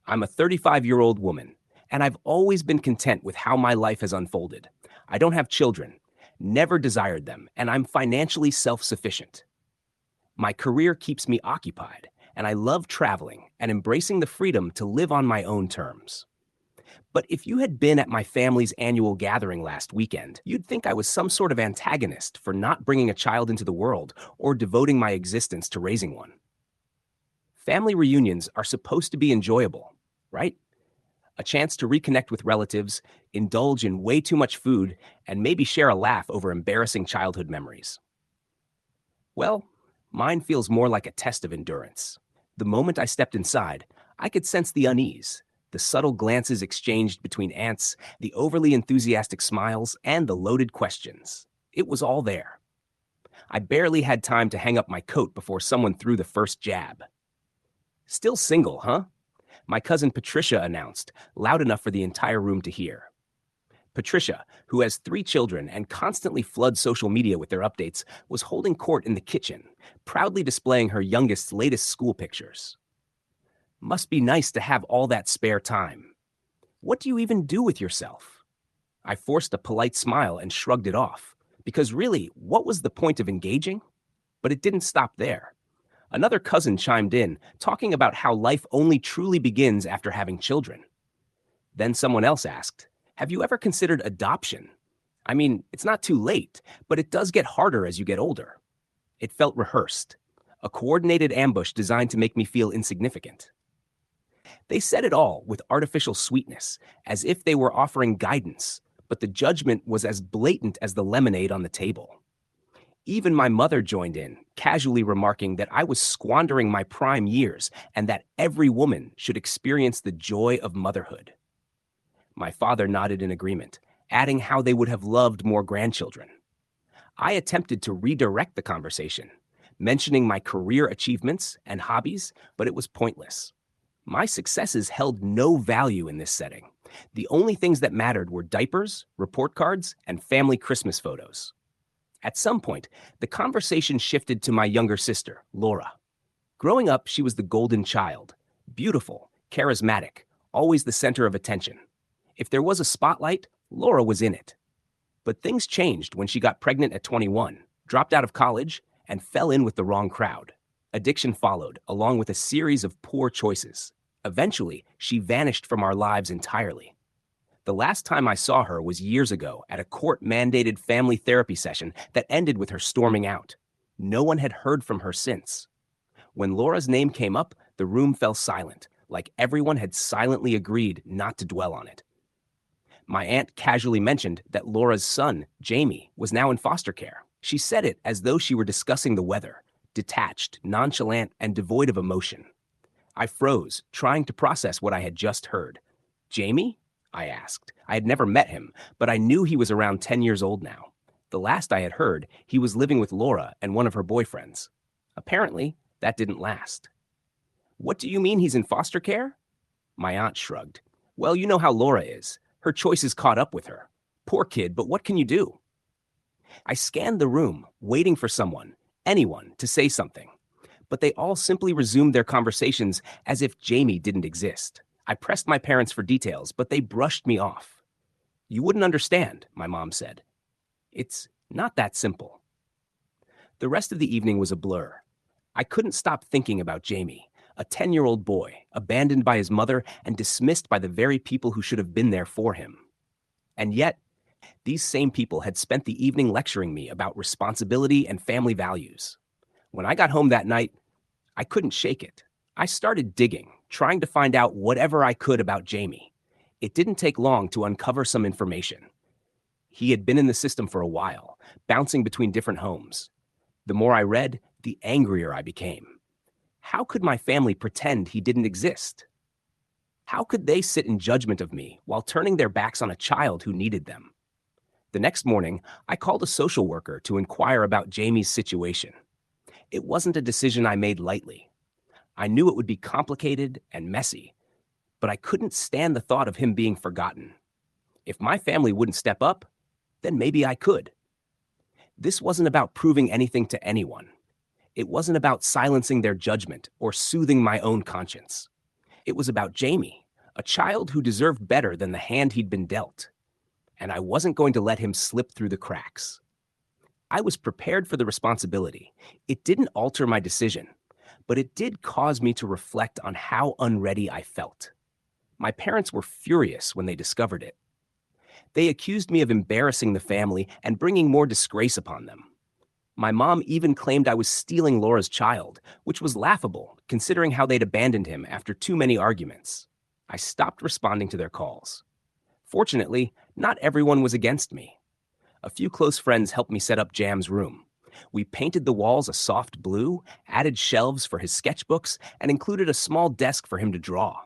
I'm a 35-year-old woman, and I've always been content with how my life has unfolded. I don't have children, never desired them, and I'm financially self-sufficient. My career keeps me occupied, and I love traveling and embracing the freedom to live on my own terms. But if you had been at my family's annual gathering last weekend, you'd think I was some sort of antagonist for not bringing a child into the world or devoting my existence to raising one. Family reunions are supposed to be enjoyable, right? A chance to reconnect with relatives, indulge in way too much food, and maybe share a laugh over embarrassing childhood memories. Well, mine feels more like a test of endurance. The moment I stepped inside, I could sense the unease, the subtle glances exchanged between aunts, the overly enthusiastic smiles, and the loaded questions. It was all there. I barely had time to hang up my coat before someone threw the first jab. "Still single, huh?" My cousin Patricia announced, loud enough for the entire room to hear. Patricia, who has 3 children and constantly floods social media with their updates, was holding court in the kitchen, proudly displaying her youngest's latest school pictures. Must be nice to have all that spare time. What do you even do with yourself? I forced a polite smile and shrugged it off, because really, what was the point of engaging? But it didn't stop there. Another cousin chimed in, talking about how life only truly begins after having children. Then someone else asked, "Have you ever considered adoption? I mean, it's not too late, but it does get harder as you get older." It felt rehearsed, a coordinated ambush designed to make me feel insignificant. They said it all with artificial sweetness, as if they were offering guidance, but the judgment was as blatant as the lemonade on the table. Even my mother joined in, casually remarking that I was squandering my prime years and that every woman should experience the joy of motherhood. My father nodded in agreement, adding how they would have loved more grandchildren. I attempted to redirect the conversation, mentioning my career achievements and hobbies, but it was pointless. My successes held no value in this setting. The only things that mattered were diapers, report cards, and family Christmas photos. At some point, the conversation shifted to my younger sister, Laura. Growing up, she was the golden child, beautiful, charismatic, always the center of attention. If there was a spotlight, Laura was in it. But things changed when she got pregnant at 21, dropped out of college, and fell in with the wrong crowd. Addiction followed, along with a series of poor choices. Eventually, she vanished from our lives entirely. The last time I saw her was years ago at a court-mandated family therapy session that ended with her storming out. No one had heard from her since. When Laura's name came up, the room fell silent, like everyone had silently agreed not to dwell on it. My aunt casually mentioned that Laura's son, Jamie, was now in foster care. She said it as though she were discussing the weather, detached, nonchalant, and devoid of emotion. I froze, trying to process what I had just heard. "Jamie?" I asked. I had never met him, but I knew he was around 10 years old now. The last I had heard, he was living with Laura and one of her boyfriends. Apparently, that didn't last. "What do you mean he's in foster care?" My aunt shrugged. "Well, you know how Laura is. Her choices caught up with her. Poor kid, but what can you do?" I scanned the room, waiting for someone, anyone, to say something. But they all simply resumed their conversations as if Jamie didn't exist. I pressed my parents for details, but they brushed me off. "You wouldn't understand," my mom said. "It's not that simple." The rest of the evening was a blur. I couldn't stop thinking about Jamie, a 10-year-old boy, abandoned by his mother and dismissed by the very people who should have been there for him. And yet, these same people had spent the evening lecturing me about responsibility and family values. When I got home that night, I couldn't shake it. I started digging, trying to find out whatever I could about Jamie. It didn't take long to uncover some information. He had been in the system for a while, bouncing between different homes. The more I read, the angrier I became. How could my family pretend he didn't exist? How could they sit in judgment of me while turning their backs on a child who needed them? The next morning, I called a social worker to inquire about Jamie's situation. It wasn't a decision I made lightly. I knew it would be complicated and messy, but I couldn't stand the thought of him being forgotten. If my family wouldn't step up, then maybe I could. This wasn't about proving anything to anyone. It wasn't about silencing their judgment or soothing my own conscience. It was about Jamie, a child who deserved better than the hand he'd been dealt. And I wasn't going to let him slip through the cracks. I was prepared for the responsibility. It didn't alter my decision, but it did cause me to reflect on how unready I felt. My parents were furious when they discovered it. They accused me of embarrassing the family and bringing more disgrace upon them. My mom even claimed I was stealing Laura's child, which was laughable considering how they'd abandoned him after too many arguments. I stopped responding to their calls. Fortunately, not everyone was against me. A few close friends helped me set up Jam's room. We painted the walls a soft blue, added shelves for his sketchbooks, and included a small desk for him to draw.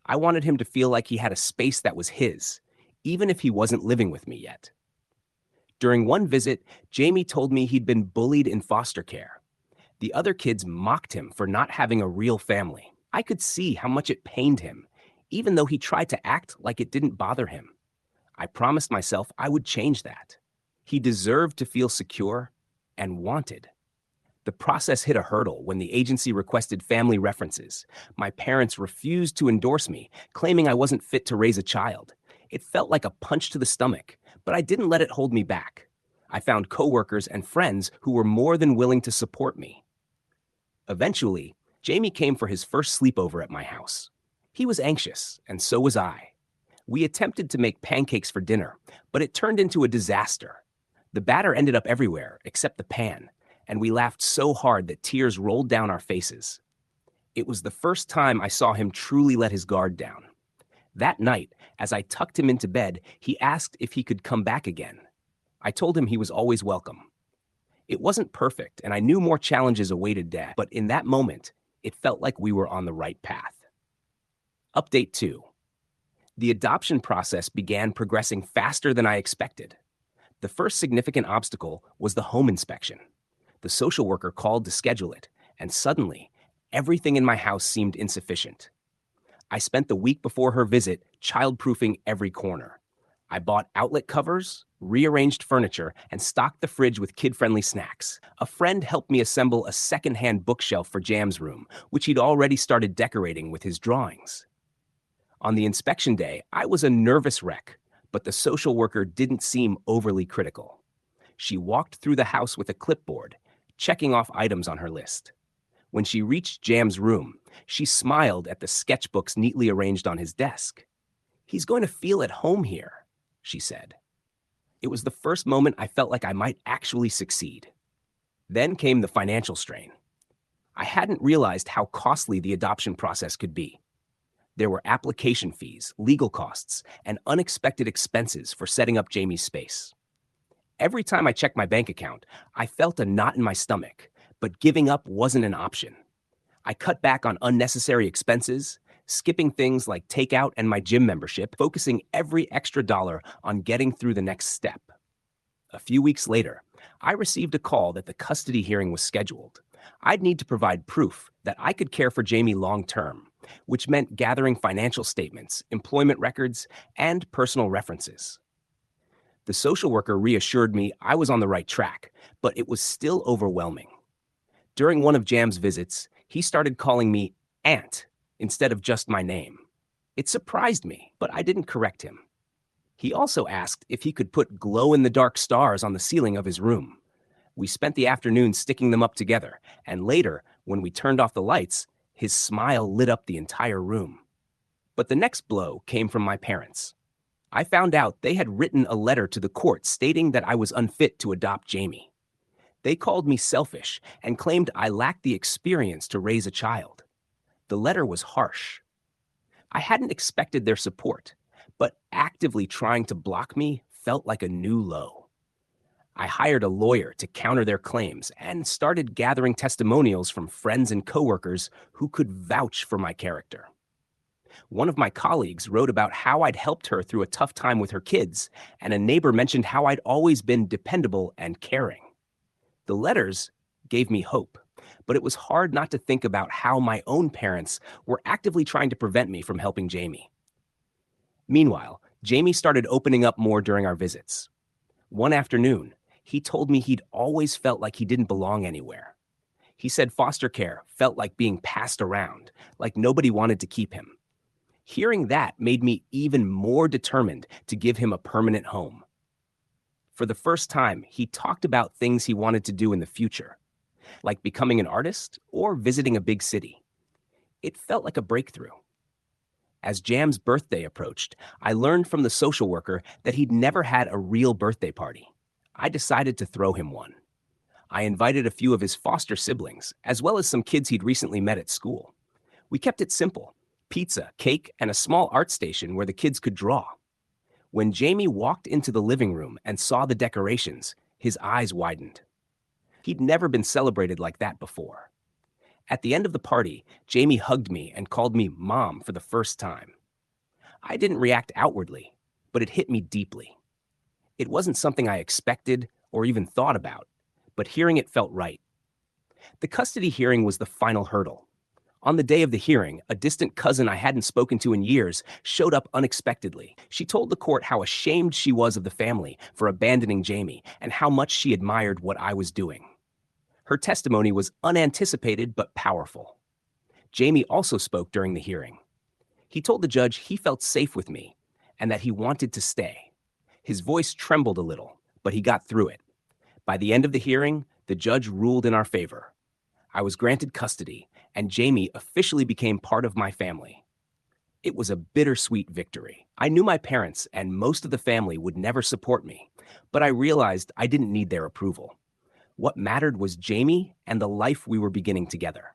I wanted him to feel like he had a space that was his, even if he wasn't living with me yet. During one visit, Jamie told me he'd been bullied in foster care. The other kids mocked him for not having a real family. I could see how much it pained him, even though he tried to act like it didn't bother him. I promised myself I would change that. He deserved to feel secure and wanted. The process hit a hurdle when the agency requested family references. My parents refused to endorse me, claiming I wasn't fit to raise a child. It felt like a punch to the stomach, but I didn't let it hold me back. I found coworkers and friends who were more than willing to support me. Eventually, Jamie came for his first sleepover at my house. He was anxious, and so was I. We attempted to make pancakes for dinner, but it turned into a disaster. The batter ended up everywhere except the pan, and we laughed so hard that tears rolled down our faces. It was the first time I saw him truly let his guard down. That night, as I tucked him into bed, he asked if he could come back again. I told him he was always welcome. It wasn't perfect, and I knew more challenges awaited Dad, but in that moment, it felt like we were on the right path. Update 2. The adoption process began progressing faster than I expected. The first significant obstacle was the home inspection. The social worker called to schedule it, and suddenly, everything in my house seemed insufficient. I spent the week before her visit childproofing every corner. I bought outlet covers, rearranged furniture, and stocked the fridge with kid-friendly snacks. A friend helped me assemble a second-hand bookshelf for Jam's room, which he'd already started decorating with his drawings. On the inspection day, I was a nervous wreck, but the social worker didn't seem overly critical. She walked through the house with a clipboard, checking off items on her list. When she reached Jam's room, she smiled at the sketchbooks neatly arranged on his desk. "He's going to feel at home here," she said. It was the first moment I felt like I might actually succeed. Then came the financial strain. I hadn't realized how costly the adoption process could be. There were application fees, legal costs, and unexpected expenses for setting up Jamie's space. Every time I checked my bank account, I felt a knot in my stomach, but giving up wasn't an option. I cut back on unnecessary expenses, skipping things like takeout and my gym membership, focusing every extra dollar on getting through the next step. A few weeks later, I received a call that the custody hearing was scheduled. I'd need to provide proof that I could care for Jamie long term, which meant gathering financial statements, employment records, and personal references. The social worker reassured me I was on the right track, but it was still overwhelming. During one of Jam's visits, he started calling me Aunt instead of just my name. It surprised me, but I didn't correct him. He also asked if he could put glow-in-the-dark stars on the ceiling of his room. We spent the afternoon sticking them up together, and later, when we turned off the lights, his smile lit up the entire room. But the next blow came from my parents. I found out they had written a letter to the court stating that I was unfit to adopt Jamie. They called me selfish and claimed I lacked the experience to raise a child. The letter was harsh. I hadn't expected their support, but actively trying to block me felt like a new low. I hired a lawyer to counter their claims and started gathering testimonials from friends and coworkers who could vouch for my character. One of my colleagues wrote about how I'd helped her through a tough time with her kids, and a neighbor mentioned how I'd always been dependable and caring. The letters gave me hope, but it was hard not to think about how my own parents were actively trying to prevent me from helping Jamie. Meanwhile, Jamie started opening up more during our visits. One afternoon, he told me he'd always felt like he didn't belong anywhere. He said foster care felt like being passed around, like nobody wanted to keep him. Hearing that made me even more determined to give him a permanent home. For the first time, he talked about things he wanted to do in the future, like becoming an artist or visiting a big city. It felt like a breakthrough. As Jam's birthday approached, I learned from the social worker that he'd never had a real birthday party. I decided to throw him one. I invited a few of his foster siblings, as well as some kids he'd recently met at school. We kept it simple: pizza, cake, and a small art station where the kids could draw. When Jamie walked into the living room and saw the decorations, his eyes widened. He'd never been celebrated like that before. At the end of the party, Jamie hugged me and called me Mom for the first time. I didn't react outwardly, but it hit me deeply. It wasn't something I expected or even thought about, but hearing it felt right. The custody hearing was the final hurdle. On the day of the hearing, a distant cousin I hadn't spoken to in years showed up unexpectedly. She told the court how ashamed she was of the family for abandoning Jamie and how much she admired what I was doing. Her testimony was unanticipated but powerful. Jamie also spoke during the hearing. He told the judge he felt safe with me and that he wanted to stay. His voice trembled a little, but he got through it. By the end of the hearing, the judge ruled in our favor. I was granted custody, and Jamie officially became part of my family. It was a bittersweet victory. I knew my parents and most of the family would never support me, but I realized I didn't need their approval. What mattered was Jamie and the life we were beginning together.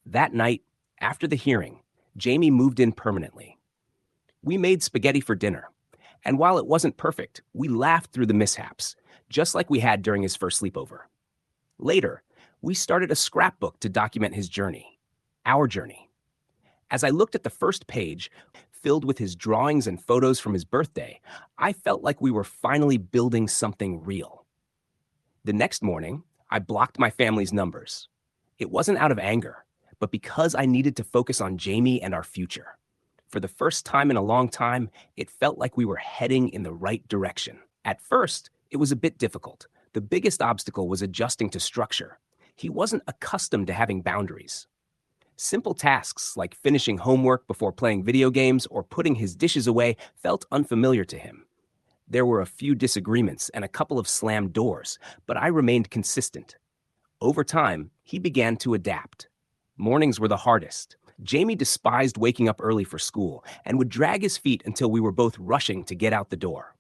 That night, after the hearing, Jamie moved in permanently. We made spaghetti for dinner, and while it wasn't perfect, we laughed through the mishaps, just like we had during his first sleepover. Later, we started a scrapbook to document his journey, our journey. As I looked at the first page, filled with his drawings and photos from his birthday, I felt like we were finally building something real. The next morning, I blocked my family's numbers. It wasn't out of anger, but because I needed to focus on Jamie and our future. For the first time in a long time, it felt like we were heading in the right direction. At first, it was a bit difficult. The biggest obstacle was adjusting to structure. He wasn't accustomed to having boundaries. Simple tasks like finishing homework before playing video games or putting his dishes away felt unfamiliar to him. There were a few disagreements and a couple of slammed doors, but I remained consistent. Over time, he began to adapt. Mornings were the hardest. Jamie despised waking up early for school and would drag his feet until we were both rushing to get out the door.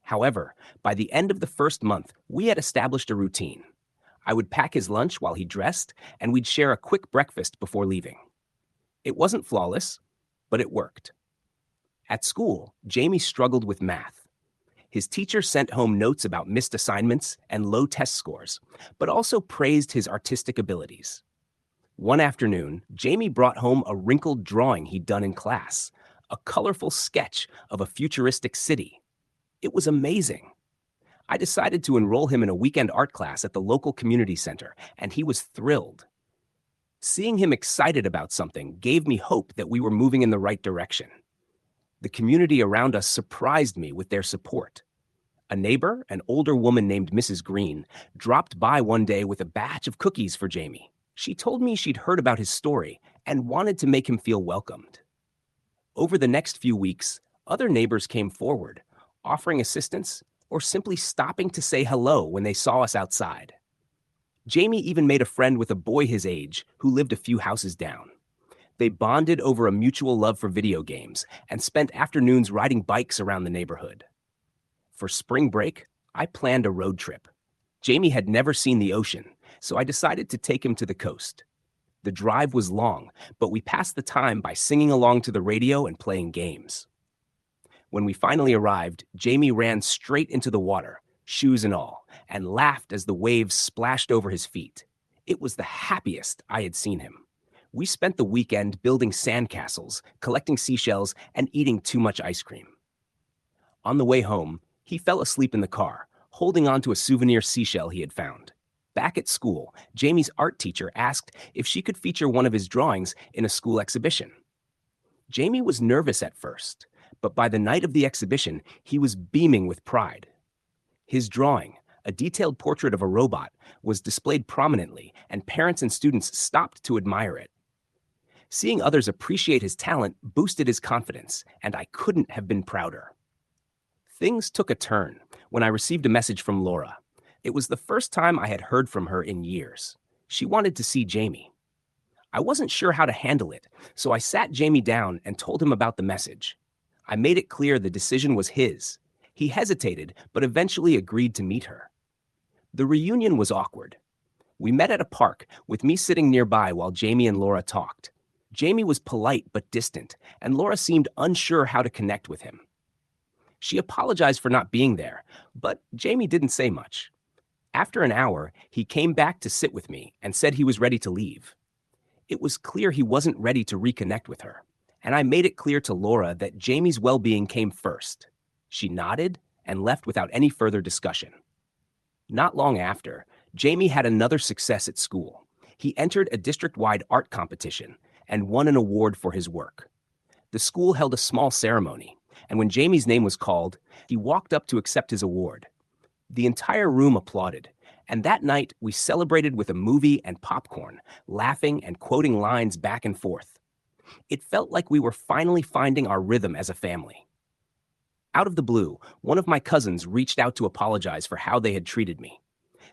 However, by the end of the first month, we had established a routine. I would pack his lunch while he dressed, and we'd share a quick breakfast before leaving. It wasn't flawless, but it worked. At school, Jamie struggled with math. His teacher sent home notes about missed assignments and low test scores, but also praised his artistic abilities. One afternoon, Jamie brought home a wrinkled drawing he'd done in class, a colorful sketch of a futuristic city. It was amazing. I decided to enroll him in a weekend art class at the local community center, and he was thrilled. Seeing him excited about something gave me hope that we were moving in the right direction. The community around us surprised me with their support. A neighbor, an older woman named Mrs. Green, dropped by one day with a batch of cookies for Jamie. She told me she'd heard about his story and wanted to make him feel welcomed. Over the next few weeks, other neighbors came forward, offering assistance or simply stopping to say hello when they saw us outside. Jamie even made a friend with a boy his age who lived a few houses down. They bonded over a mutual love for video games and spent afternoons riding bikes around the neighborhood. For spring break, I planned a road trip. Jamie had never seen the ocean, so I decided to take him to the coast. The drive was long, but we passed the time by singing along to the radio and playing games. When we finally arrived, Jamie ran straight into the water, shoes and all, and laughed as the waves splashed over his feet. It was the happiest I had seen him. We spent the weekend building sandcastles, collecting seashells, and eating too much ice cream. On the way home, he fell asleep in the car, holding on to a souvenir seashell he had found. Back at school, Jamie's art teacher asked if she could feature one of his drawings in a school exhibition. Jamie was nervous at first, but by the night of the exhibition, he was beaming with pride. His drawing, A detailed portrait of a robot was displayed prominently, and parents and students stopped to admire it. Seeing others appreciate his talent boosted his confidence, and I couldn't have been prouder. Things took a turn when I received a message from Laura. It was the first time I had heard from her in years. She wanted to see Jamie. I wasn't sure how to handle it, so I sat Jamie down and told him about the message. I made it clear the decision was his. He hesitated, but eventually agreed to meet her. The reunion was awkward. We met at a park, with me sitting nearby while Jamie and Laura talked. Jamie was polite but distant, and Laura seemed unsure how to connect with him. She apologized for not being there, but Jamie didn't say much. After an hour, he came back to sit with me and said he was ready to leave. It was clear he wasn't ready to reconnect with her, and I made it clear to Laura that Jamie's well-being came first. She nodded and left without any further discussion. Not long after, Jamie had another success at school. He entered a district-wide art competition and won an award for his work. The school held a small ceremony, and when Jamie's name was called, he walked up to accept his award. The entire room applauded, and that night we celebrated with a movie and popcorn, laughing and quoting lines back and forth. It felt like we were finally finding our rhythm as a family. Out of the blue, one of my cousins reached out to apologize for how they had treated me.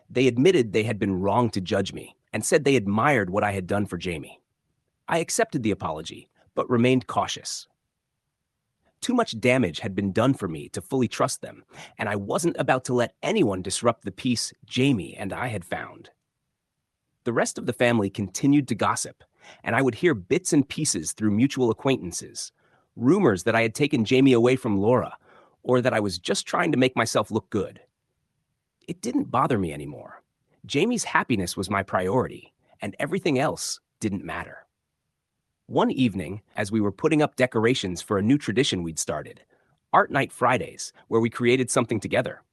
They admitted they had been wrong to judge me and said they admired what I had done for Jamie. I accepted the apology, but remained cautious. Too much damage had been done for me to fully trust them, and I wasn't about to let anyone disrupt the peace Jamie and I had found. The rest of the family continued to gossip, and I would hear bits and pieces through mutual acquaintances, rumors that I had taken Jamie away from Laura, or that I was just trying to make myself look good. It didn't bother me anymore. Jamie's happiness was my priority, and everything else didn't matter. One evening, as we were putting up decorations for a new tradition we'd started, Art Night Fridays, where we created something together,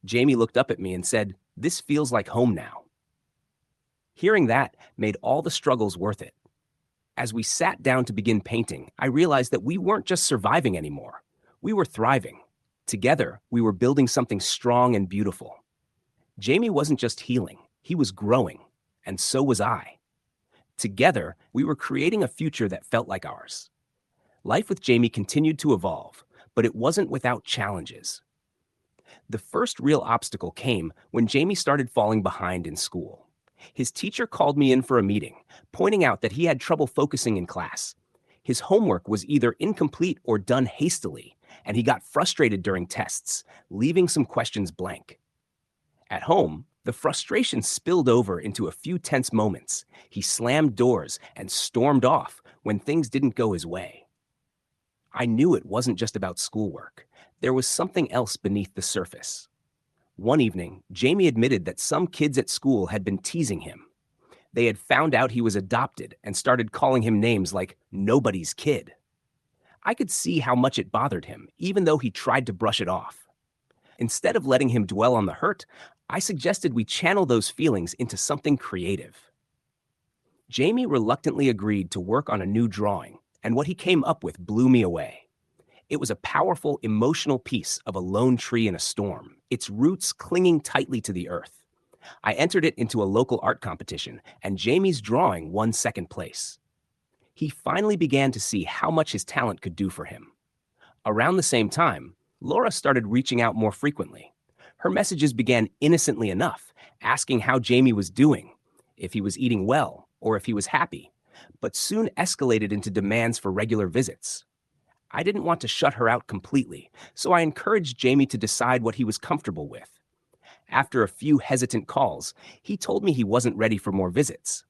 Jamie looked up at me and said, "This feels like home now." Hearing that made all the struggles worth it. As we sat down to begin painting, I realized that we weren't just surviving anymore. We were thriving. Together, we were building something strong and beautiful. Jamie wasn't just healing, he was growing, and so was I. Together, we were creating a future that felt like ours. Life with Jamie continued to evolve, but it wasn't without challenges. The first real obstacle came when Jamie started falling behind in school. His teacher called me in for a meeting, pointing out that he had trouble focusing in class. His homework was either incomplete or done hastily, and he got frustrated during tests, leaving some questions blank. At home, the frustration spilled over into a few tense moments. He slammed doors and stormed off when things didn't go his way. I knew it wasn't just about schoolwork. There was something else beneath the surface. One evening, Jamie admitted that some kids at school had been teasing him. They had found out he was adopted and started calling him names like nobody's kid. I could see how much it bothered him, even though he tried to brush it off. Instead of letting him dwell on the hurt, I suggested we channel those feelings into something creative. Jamie reluctantly agreed to work on a new drawing, and what he came up with blew me away. It was a powerful, emotional piece of a lone tree in a storm, its roots clinging tightly to the earth. I entered it into a local art competition, and Jamie's drawing won second place. He finally began to see how much his talent could do for him. Around the same time, Laura started reaching out more frequently. Her messages began innocently enough, asking how Jamie was doing, if he was eating well, or if he was happy, but soon escalated into demands for regular visits. I didn't want to shut her out completely, so I encouraged Jamie to decide what he was comfortable with. After a few hesitant calls, he told me he wasn't ready for more visits.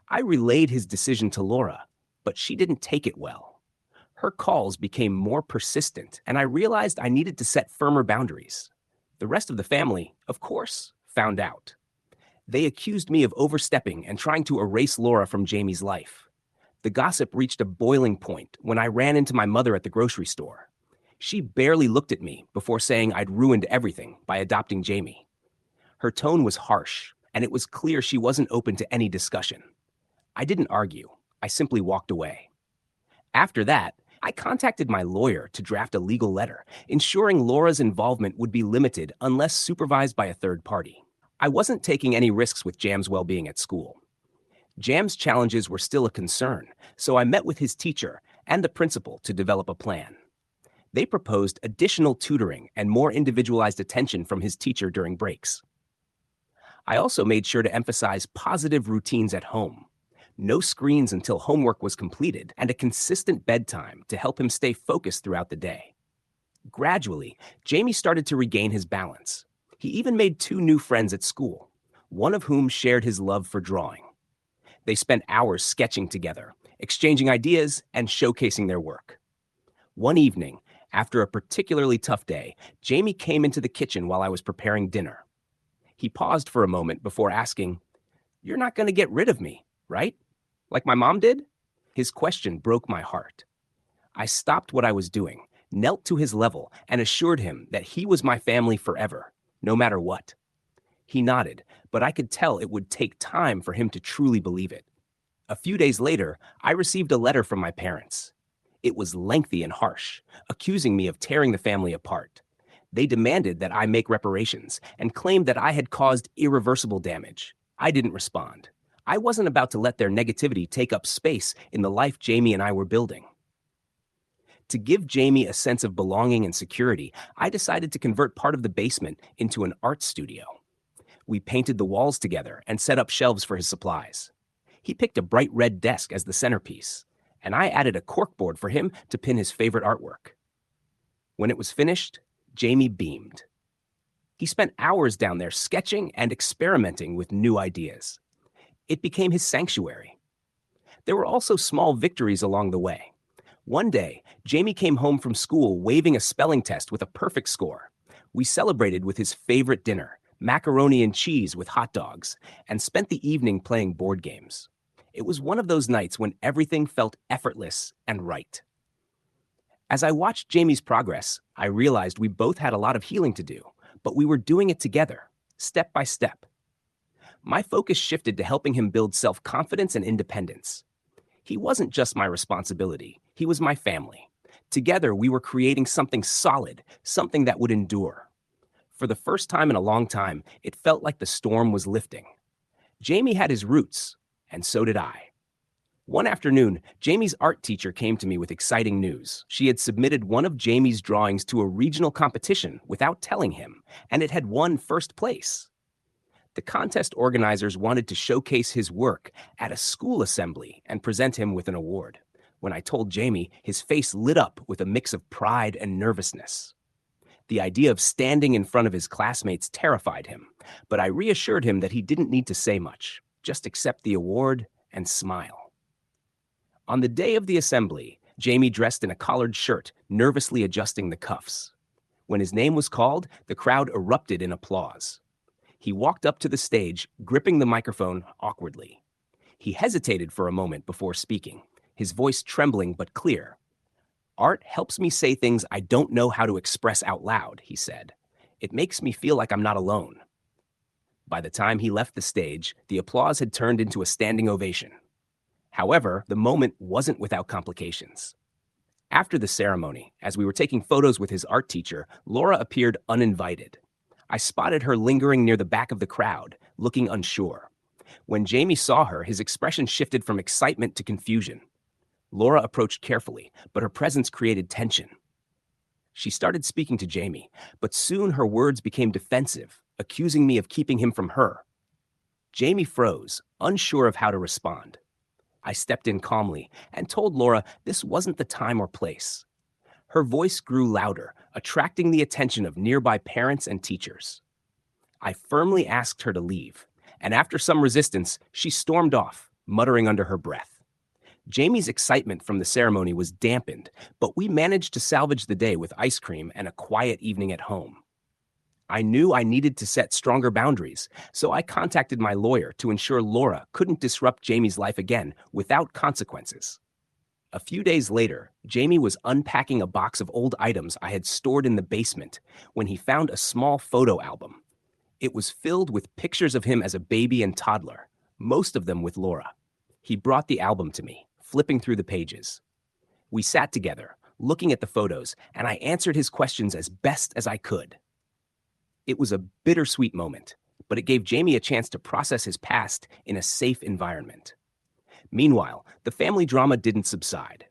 I relayed his decision to Laura, but she didn't take it well. Her calls became more persistent, and I realized I needed to set firmer boundaries. The rest of the family, of course, found out. They accused me of overstepping and trying to erase Laura from Jamie's life. The gossip reached a boiling point when I ran into my mother at the grocery store. She barely looked at me before saying I'd ruined everything by adopting Jamie. Her tone was harsh, and it was clear she wasn't open to any discussion. I didn't argue. I simply walked away. After that, I contacted my lawyer to draft a legal letter, ensuring Laura's involvement would be limited unless supervised by a third party. I wasn't taking any risks with Jam's well-being at school. Jam's challenges were still a concern, so I met with his teacher and the principal to develop a plan. They proposed additional tutoring and more individualized attention from his teacher during breaks. I also made sure to emphasize positive routines at home. No screens until homework was completed, and a consistent bedtime to help him stay focused throughout the day. Gradually, Jamie started to regain his balance. He even made 2 new friends at school, one of whom shared his love for drawing. They spent hours sketching together, exchanging ideas and showcasing their work. One evening, after a particularly tough day, Jamie came into the kitchen while I was preparing dinner. He paused for a moment before asking, "You're not going to get rid of me, right? Like my mom did?" His question broke my heart. I stopped what I was doing, knelt to his level, and assured him that he was my family forever, no matter what. He nodded, but I could tell it would take time for him to truly believe it. A few days later, I received a letter from my parents. It was lengthy and harsh, accusing me of tearing the family apart. They demanded that I make reparations and claimed that I had caused irreversible damage. I didn't respond. I wasn't about to let their negativity take up space in the life Jamie and I were building. To give Jamie a sense of belonging and security, I decided to convert part of the basement into an art studio. We painted the walls together and set up shelves for his supplies. He picked a bright red desk as the centerpiece, and I added a corkboard for him to pin his favorite artwork. When it was finished, Jamie beamed. He spent hours down there sketching and experimenting with new ideas. It became his sanctuary. There were also small victories along the way. One day, Jamie came home from school waving a spelling test with a perfect score. We celebrated with his favorite dinner, macaroni and cheese with hot dogs, and spent the evening playing board games. It was one of those nights when everything felt effortless and right. As I watched Jamie's progress, I realized we both had a lot of healing to do, but we were doing it together, step by step. My focus shifted to helping him build self-confidence and independence. He wasn't just my responsibility, he was my family. Together, we were creating something solid, something that would endure. For the first time in a long time, it felt like the storm was lifting. Jamie had his roots, and so did I. One afternoon, Jamie's art teacher came to me with exciting news. She had submitted one of Jamie's drawings to a regional competition without telling him, and it had won first place. The contest organizers wanted to showcase his work at a school assembly and present him with an award. When I told Jamie, his face lit up with a mix of pride and nervousness. The idea of standing in front of his classmates terrified him, but I reassured him that he didn't need to say much, just accept the award and smile. On the day of the assembly, Jamie dressed in a collared shirt, nervously adjusting the cuffs. When his name was called, the crowd erupted in applause. He walked up to the stage, gripping the microphone awkwardly. He hesitated for a moment before speaking, his voice trembling but clear. "Art helps me say things I don't know how to express out loud," he said. "It makes me feel like I'm not alone." By the time he left the stage, the applause had turned into a standing ovation. However, the moment wasn't without complications. After the ceremony, as we were taking photos with his art teacher, Laura appeared uninvited. I spotted her lingering near the back of the crowd, looking unsure. When Jamie saw her, his expression shifted from excitement to confusion. Laura approached carefully, but her presence created tension. She started speaking to Jamie, but soon her words became defensive, accusing me of keeping him from her. Jamie froze, unsure of how to respond. I stepped in calmly and told Laura this wasn't the time or place. Her voice grew louder, attracting the attention of nearby parents and teachers. I firmly asked her to leave, and after some resistance, she stormed off, muttering under her breath. Jamie's excitement from the ceremony was dampened, but we managed to salvage the day with ice cream and a quiet evening at home. I knew I needed to set stronger boundaries, so I contacted my lawyer to ensure Laura couldn't disrupt Jamie's life again without consequences. A few days later, Jamie was unpacking a box of old items I had stored in the basement when he found a small photo album. It was filled with pictures of him as a baby and toddler, most of them with Laura. He brought the album to me, flipping through the pages. We sat together, looking at the photos, and I answered his questions as best as I could. It was a bittersweet moment, but it gave Jamie a chance to process his past in a safe environment. Meanwhile, the family drama didn't subside.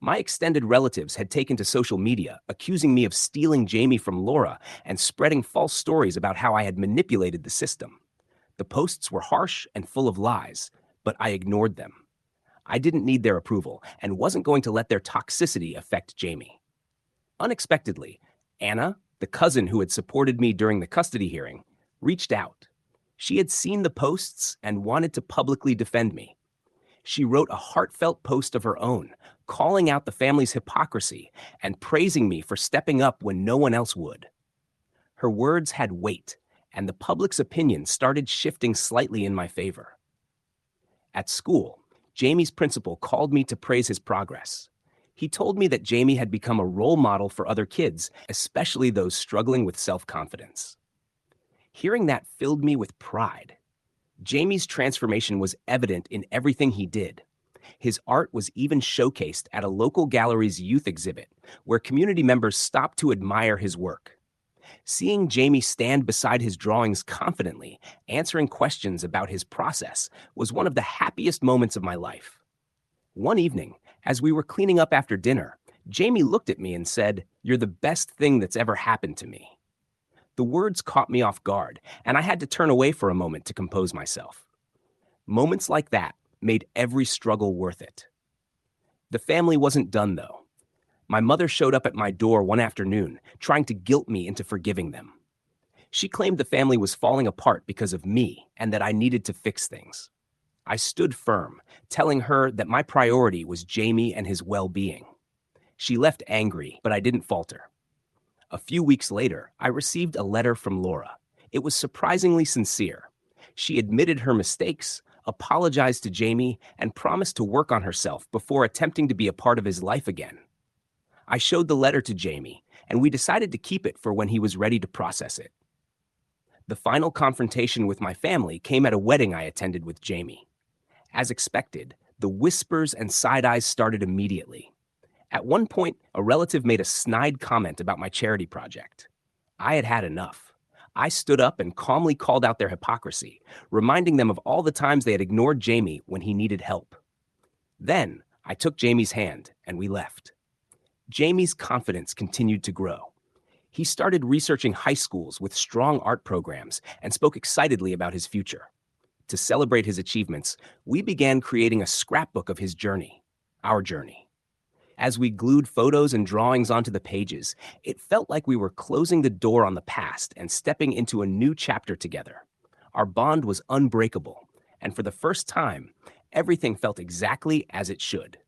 My extended relatives had taken to social media, accusing me of stealing Jamie from Laura and spreading false stories about how I had manipulated the system. The posts were harsh and full of lies, but I ignored them. I didn't need their approval and wasn't going to let their toxicity affect Jamie. Unexpectedly, Anna, the cousin who had supported me during the custody hearing, reached out. She had seen the posts and wanted to publicly defend me. She wrote a heartfelt post of her own, calling out the family's hypocrisy and praising me for stepping up when no one else would. Her words had weight, and the public's opinion started shifting slightly in my favor. At school, Jamie's principal called me to praise his progress. He told me that Jamie had become a role model for other kids, especially those struggling with self-confidence. Hearing that filled me with pride. Jamie's transformation was evident in everything he did. His art was even showcased at a local gallery's youth exhibit, where community members stopped to admire his work. Seeing Jamie stand beside his drawings confidently, answering questions about his process, was one of the happiest moments of my life. One evening, as we were cleaning up after dinner, Jamie looked at me and said, "You're the best thing that's ever happened to me." The words caught me off guard, and I had to turn away for a moment to compose myself. Moments like that made every struggle worth it. The family wasn't done, though. My mother showed up at my door one afternoon, trying to guilt me into forgiving them. She claimed the family was falling apart because of me and that I needed to fix things. I stood firm, telling her that my priority was Jamie and his well-being. She left angry, but I didn't falter. A few weeks later, I received a letter from Laura. It was surprisingly sincere. She admitted her mistakes, apologized to Jamie, and promised to work on herself before attempting to be a part of his life again. I showed the letter to Jamie, and we decided to keep it for when he was ready to process it. The final confrontation with my family came at a wedding I attended with Jamie. As expected, the whispers and side eyes started immediately. At one point, a relative made a snide comment about my charity project. I had had enough. I stood up and calmly called out their hypocrisy, reminding them of all the times they had ignored Jamie when he needed help. Then, I took Jamie's hand, and we left. Jamie's confidence continued to grow. He started researching high schools with strong art programs and spoke excitedly about his future. To celebrate his achievements, we began creating a scrapbook of his journey, our journey. As we glued photos and drawings onto the pages, it felt like we were closing the door on the past and stepping into a new chapter together. Our bond was unbreakable, and for the first time, everything felt exactly as it should.